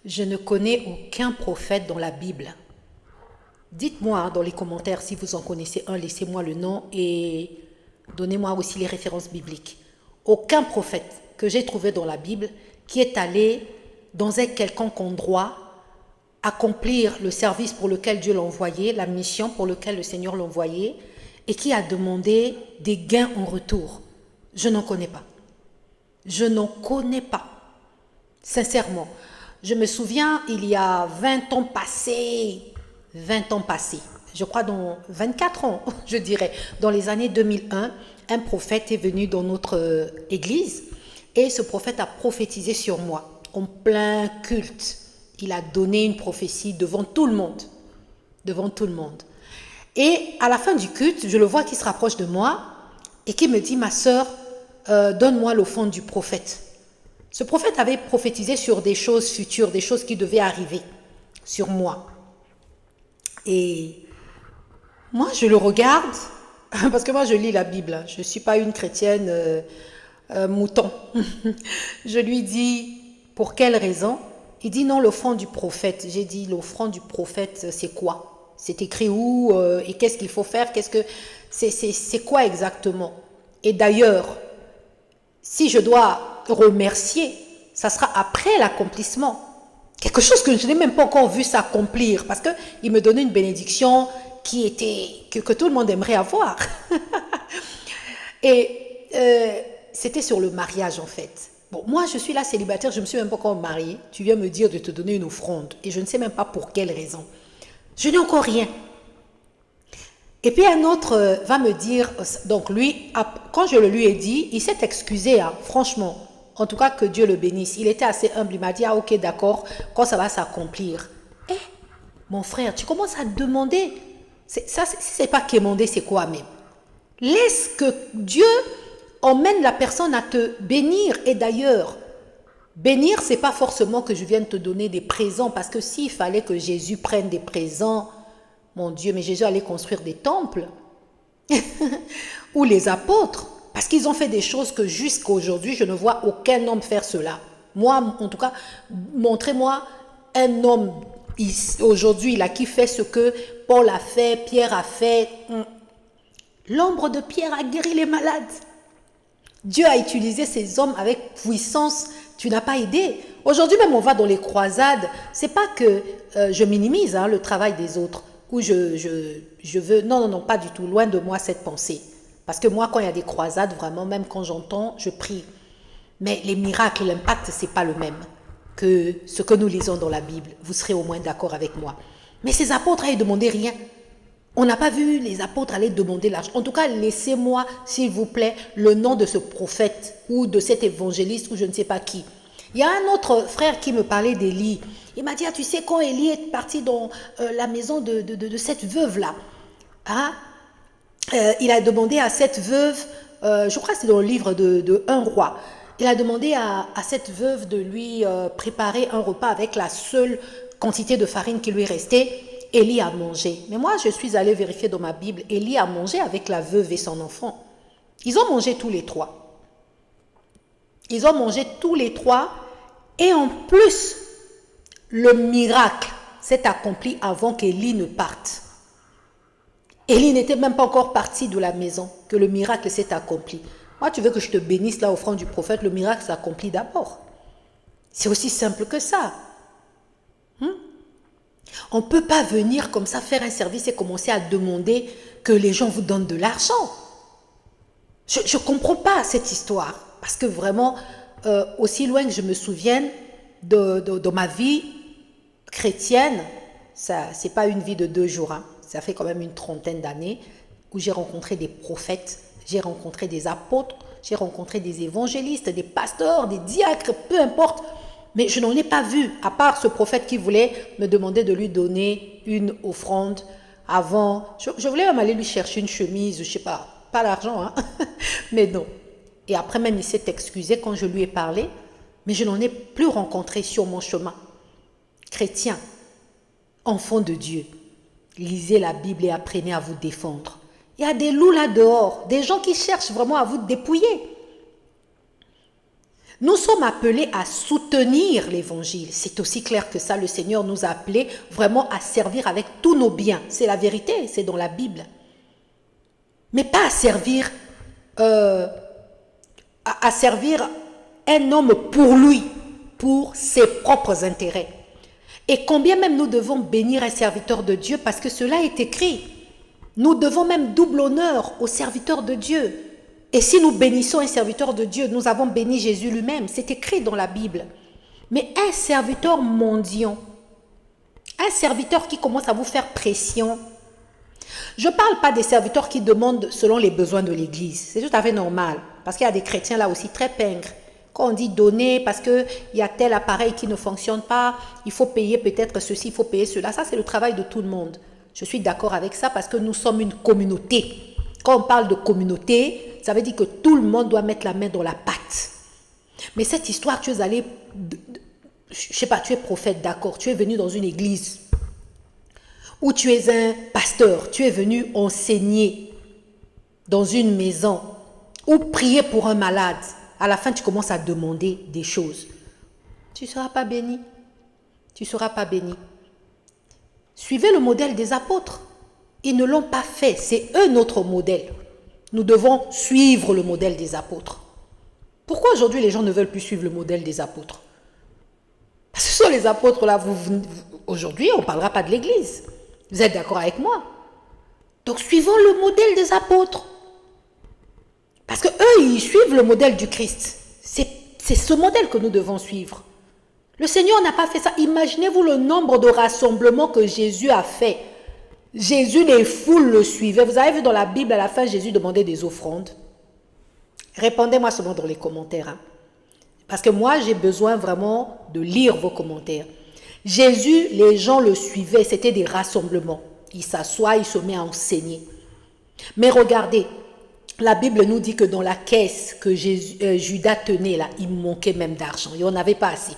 Je ne connais aucun prophète dans la Bible. Dites-moi dans les commentaires si vous en connaissez un, laissez-moi le nom et donnez-moi aussi les références bibliques. Aucun prophète que j'ai trouvé dans la Bible qui est allé dans un quelconque endroit accomplir le service pour lequel Dieu l'a envoyé, la mission pour laquelle le Seigneur l'a envoyé et qui a demandé des gains en retour. Je n'en connais pas. Je n'en connais pas. Sincèrement. Je me souviens, il y a 20 ans passés, je crois dans 24 ans, je dirais, dans les années 2001, un prophète est venu dans notre église et ce prophète a prophétisé sur moi en plein culte. Il a donné une prophétie devant tout le monde. Devant tout le monde. Et à la fin du culte, je le vois qui se rapproche de moi et qui me dit, ma sœur, donne-moi l'offrande du prophète. Ce prophète avait prophétisé sur des choses futures, des choses qui devaient arriver sur moi. Et moi, je le regarde, parce que moi, je lis la Bible. Je ne suis pas une chrétienne mouton. Je lui dis, pour quelle raison? Il dit, non, l'offrande du prophète. J'ai dit, l'offrande du prophète, c'est quoi? C'est écrit où? Et qu'est-ce qu'il faut faire? C'est quoi exactement? Et d'ailleurs, si je dois remercier, ça sera après l'accomplissement. Quelque chose que je n'ai même pas encore vu s'accomplir, parce qu'il me donnait une bénédiction que tout le monde aimerait avoir. Et c'était sur le mariage en fait. Bon, moi je suis là célibataire, je ne me suis même pas encore mariée. Tu viens me dire de te donner une offrande et je ne sais même pas pour quelle raison. Je n'ai encore rien. Et puis un autre va me dire, donc lui, quand je le lui ai dit, il s'est excusé, hein, franchement. En tout cas, que Dieu le bénisse. Il était assez humble, il m'a dit, ah ok, d'accord, quand ça va s'accomplir. Eh, mon frère, tu commences à demander. Ça, c'est pas quémander, c'est quoi même? Laisse que Dieu emmène la personne à te bénir. Et d'ailleurs, bénir, c'est pas forcément que je vienne te donner des présents, parce que s'il fallait que Jésus prenne des présents, mon Dieu, mais Jésus allait construire des temples. Ou les apôtres. Parce qu'ils ont fait des choses que jusqu'à aujourd'hui, je ne vois aucun homme faire cela. Moi, en tout cas, montrez-moi un homme aujourd'hui là qui fait ce que Paul a fait, Pierre a fait. L'ombre de Pierre a guéri les malades. Dieu a utilisé ces hommes avec puissance. Tu n'as pas aidé. Aujourd'hui même, on va dans les croisades. C'est pas que je minimise le travail des autres. Ou je veux... Non, non, pas du tout. Loin de moi cette pensée. Parce que moi, quand il y a des croisades, vraiment, même quand j'entends, je prie. Mais les miracles, l'impact, c'est pas le même que ce que nous lisons dans la Bible. Vous serez au moins d'accord avec moi. Mais ces apôtres n'avaient demandé rien. On n'a pas vu les apôtres aller demander l'argent. En tout cas, laissez-moi, s'il vous plaît, le nom de ce prophète ou de cet évangéliste ou je ne sais pas qui. Il y a un autre frère qui me parlait d'Élie. Il m'a dit, ah, tu sais, quand Élie est parti dans la maison de cette veuve-là, hein, il a demandé à cette veuve, je crois que c'est dans le livre de Un roi, il a demandé à cette veuve de lui préparer un repas avec la seule quantité de farine qui lui restait. Élie a mangé. Mais moi, je suis allée vérifier dans ma Bible, Élie a mangé avec la veuve et son enfant. Ils ont mangé tous les trois. Ils ont mangé tous les trois. Et en plus, le miracle s'est accompli avant qu'Élie ne parte. Élie n'était même pas encore parti de la maison que le miracle s'est accompli. Moi, tu veux que je te bénisse là, offrande du prophète, le miracle s'accomplit d'abord. C'est aussi simple que ça. On ne peut pas venir comme ça faire un service et commencer à demander que les gens vous donnent de l'argent. Je ne comprends pas cette histoire. Parce que vraiment, aussi loin que je me souvienne de ma vie chrétienne, ce n'est pas une vie de 2 jours, hein. Ça fait quand même une 30aine d'années où j'ai rencontré des prophètes, j'ai rencontré des apôtres, j'ai rencontré des évangélistes, des pasteurs, des diacres, peu importe. Mais je n'en ai pas vu, à part ce prophète qui voulait me demander de lui donner une offrande avant. Je voulais même aller lui chercher une chemise, je ne sais pas l'argent, hein. Mais non. Et après même, il s'est excusé quand je lui ai parlé, mais je n'en ai plus rencontré sur mon chemin. Chrétien, enfant de Dieu, lisez la Bible et apprenez à vous défendre. Il y a des loups là dehors, des gens qui cherchent vraiment à vous dépouiller. Nous sommes appelés à soutenir l'évangile. C'est aussi clair que ça, le Seigneur nous a appelés vraiment à servir avec tous nos biens. C'est la vérité, c'est dans la Bible. Mais pas à servir, à servir un homme pour lui, pour ses propres intérêts. Et combien même nous devons bénir un serviteur de Dieu, parce que cela est écrit. Nous devons même double honneur au serviteur de Dieu. Et si nous bénissons un serviteur de Dieu, nous avons béni Jésus lui-même. C'est écrit dans la Bible. Mais un serviteur mendiant, un serviteur qui commence à vous faire pression. Je ne parle pas des serviteurs qui demandent selon les besoins de l'Église. C'est tout à fait normal. Parce qu'il y a des chrétiens là aussi très pingres. Quand on dit donner parce qu'il y a tel appareil qui ne fonctionne pas, il faut payer peut-être ceci, il faut payer cela. Ça, c'est le travail de tout le monde. Je suis d'accord avec ça parce que nous sommes une communauté. Quand on parle de communauté, ça veut dire que tout le monde doit mettre la main dans la pâte. Mais cette histoire, tu es allé, je sais pas, tu es prophète, d'accord, tu es venu dans une église ou tu es un pasteur, tu es venu enseigner dans une maison ou prier pour un malade. À la fin, tu commences à demander des choses. Tu ne seras pas béni. Tu ne seras pas béni. Suivez le modèle des apôtres. Ils ne l'ont pas fait. C'est eux notre modèle. Nous devons suivre le modèle des apôtres. Pourquoi aujourd'hui les gens ne veulent plus suivre le modèle des apôtres? Parce que ce sont les apôtres là. Aujourd'hui, on ne parlera pas de l'église. Vous êtes d'accord avec moi? Donc suivons le modèle des apôtres. Parce qu'eux, ils suivent le modèle du Christ. C'est ce modèle que nous devons suivre. Le Seigneur n'a pas fait ça. Imaginez-vous le nombre de rassemblements que Jésus a fait. Jésus, les foules le suivaient. Vous avez vu dans la Bible, à la fin, Jésus demandait des offrandes. Répondez-moi seulement dans les commentaires. Hein. Parce que moi, j'ai besoin vraiment de lire vos commentaires. Jésus, les gens le suivaient. C'était des rassemblements. Il s'assoit, il se met à enseigner. Mais regardez, la Bible nous dit que dans la caisse que Judas tenait, là, il manquait même d'argent. Il n'y en avait pas assez.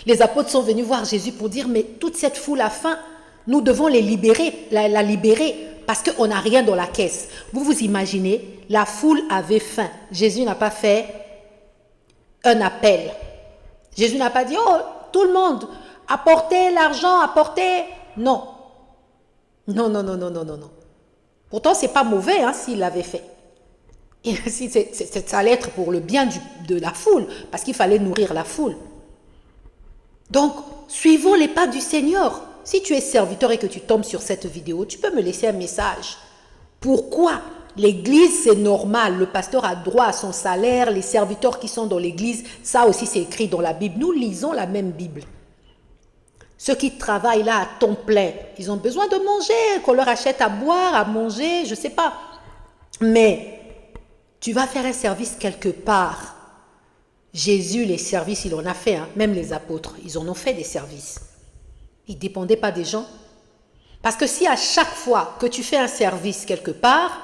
Les apôtres sont venus voir Jésus pour dire, mais toute cette foule a faim, nous devons les libérer, la libérer, parce qu'on n'a rien dans la caisse. Vous vous imaginez, la foule avait faim. Jésus n'a pas fait un appel. Jésus n'a pas dit, oh, tout le monde, apportez l'argent, apportez. Non. Non, non, non, non, non, non, non. Pourtant, ce n'est pas mauvais hein, s'il l'avait fait. Ça allait être pour le bien de la foule, parce qu'il fallait nourrir la foule. Donc, suivons les pas du Seigneur. Si tu es serviteur et que tu tombes sur cette vidéo, tu peux me laisser un message. Pourquoi? L'église, c'est normal. Le pasteur a droit à son salaire. Les serviteurs qui sont dans l'église, ça aussi c'est écrit dans la Bible. Nous lisons la même Bible. Ceux qui travaillent là à temps plein, ils ont besoin de manger, qu'on leur achète à boire, à manger, je ne sais pas. Mais tu vas faire un service quelque part. Jésus, les services, il en a fait, hein. Même les apôtres, ils en ont fait des services. Ils ne dépendaient pas des gens. Parce que si à chaque fois que tu fais un service quelque part,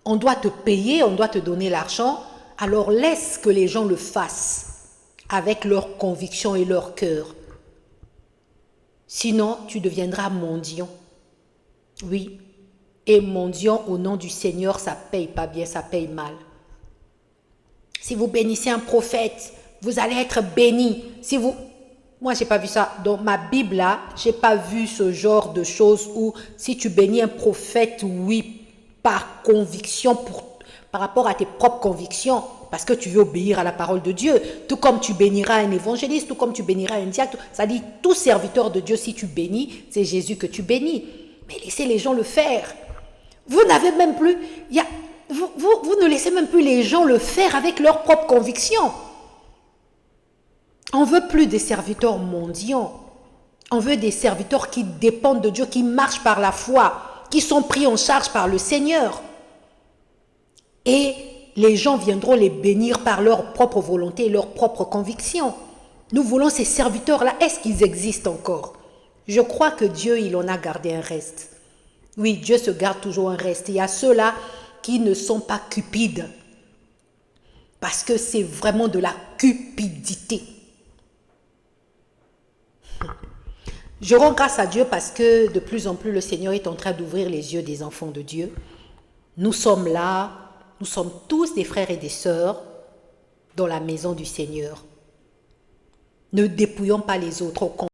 on doit te payer, on doit te donner l'argent, alors laisse que les gens le fassent avec leur conviction et leur cœur. Sinon, tu deviendras mendiant. Oui, et mendiant au nom du Seigneur, ça ne paye pas bien, ça paye mal. Si vous bénissez un prophète, vous allez être béni. Moi, je n'ai pas vu ça. Dans ma Bible, là, je n'ai pas vu ce genre de choses où si tu bénis un prophète, oui, par conviction, par rapport à tes propres convictions, parce que tu veux obéir à la parole de Dieu, tout comme tu béniras un évangéliste, tout comme tu béniras un diacre, ça dit tout serviteur de Dieu, si tu bénis, c'est Jésus que tu bénis. Mais laissez les gens le faire. Vous n'avez même plus... Vous ne laissez même plus les gens le faire avec leurs propres convictions. On ne veut plus des serviteurs mendiants. On veut des serviteurs qui dépendent de Dieu, qui marchent par la foi, qui sont pris en charge par le Seigneur. Et les gens viendront les bénir par leur propre volonté et leur propre conviction. Nous voulons ces serviteurs-là. Est-ce qu'ils existent encore? Je crois que Dieu, il en a gardé un reste. Oui, Dieu se garde toujours un reste. Il y a ceux-là qui ne sont pas cupides. Parce que c'est vraiment de la cupidité. Je rends grâce à Dieu parce que de plus en plus le Seigneur est en train d'ouvrir les yeux des enfants de Dieu. Nous sommes là, nous sommes tous des frères et des sœurs dans la maison du Seigneur. Ne dépouillons pas les autres au